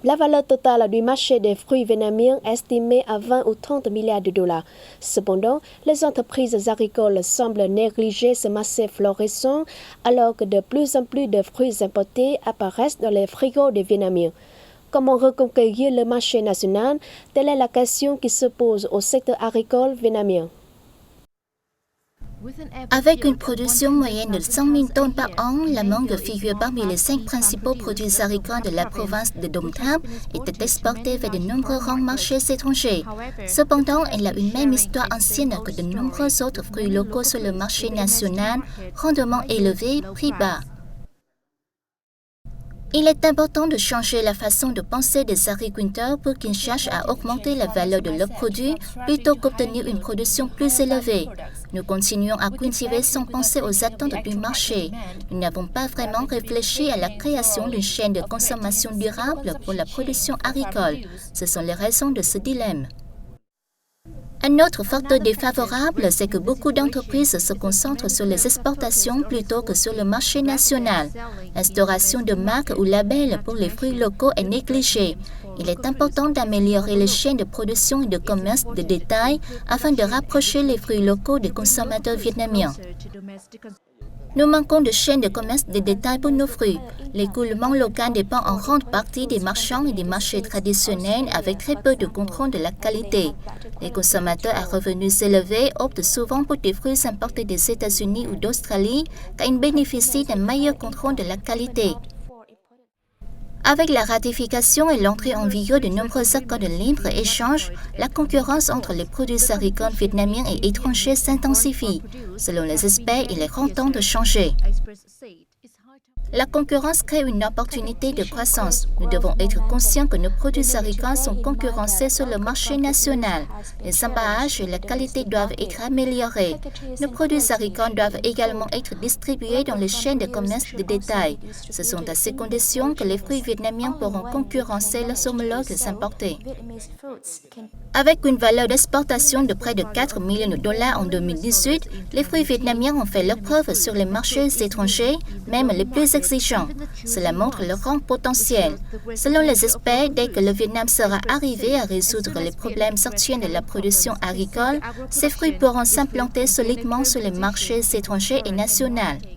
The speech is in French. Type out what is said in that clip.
La valeur totale du marché des fruits vietnamiens est estimée à 20 ou 30 milliards de dollars. Cependant, les entreprises agricoles semblent négliger ce marché florissant alors que de plus en plus de fruits importés apparaissent dans les frigos des Vietnamiens. Comment reconquérir le marché national? Telle est la question qui se pose au secteur agricole vietnamien. Avec une production moyenne de 100 000 tonnes par an, la mangue figure parmi les 5 principaux produits agricoles de la province de Đồng Tháp et est exportée vers de nombreux grands marchés étrangers. Cependant, elle a une même histoire ancienne que de nombreux autres fruits locaux sur le marché national, rendement élevé, prix bas. Il est important de changer la façon de penser des agriculteurs pour qu'ils cherchent à augmenter la valeur de leurs produits plutôt qu'obtenir une production plus élevée. Nous continuons à cultiver sans penser aux attentes du marché. Nous n'avons pas vraiment réfléchi à la création d'une chaîne de consommation durable pour la production agricole. Ce sont les raisons de ce dilemme. Un autre facteur défavorable, c'est que beaucoup d'entreprises se concentrent sur les exportations plutôt que sur le marché national. L'instauration de marques ou labels pour les fruits locaux est négligée. Il est important d'améliorer les chaînes de production et de commerce de détail afin de rapprocher les fruits locaux des consommateurs vietnamiens. Nous manquons de chaînes de commerce de détail pour nos fruits. L'écoulement local dépend en grande partie des marchands et des marchés traditionnels avec très peu de contrôle de la qualité. Les consommateurs à revenus élevés optent souvent pour des fruits importés des États-Unis ou d'Australie car ils bénéficient d'un meilleur contrôle de la qualité. Avec la ratification et l'entrée en vigueur de nombreux accords de libre-échange, la concurrence entre les produits agricoles vietnamiens et étrangers s'intensifie. Selon les experts, il est grand temps de changer. La concurrence crée une opportunité de croissance. Nous devons être conscients que nos produits agricoles sont concurrencés sur le marché national. Les emballages et la qualité doivent être améliorés. Nos produits agricoles doivent également être distribués dans les chaînes de commerce de détail. Ce sont à ces conditions que les fruits vietnamiens pourront concurrencer leurs homologues importés. Avec une valeur d'exportation de près de 4 millions de dollars en 2018, les fruits vietnamiens ont fait leur preuve sur les marchés étrangers, même les plus exigeants. Cela montre leur grand potentiel. Selon les experts, dès que le Vietnam sera arrivé à résoudre les problèmes sortis de la production agricole, ces fruits pourront s'implanter solidement sur les marchés étrangers et nationaux.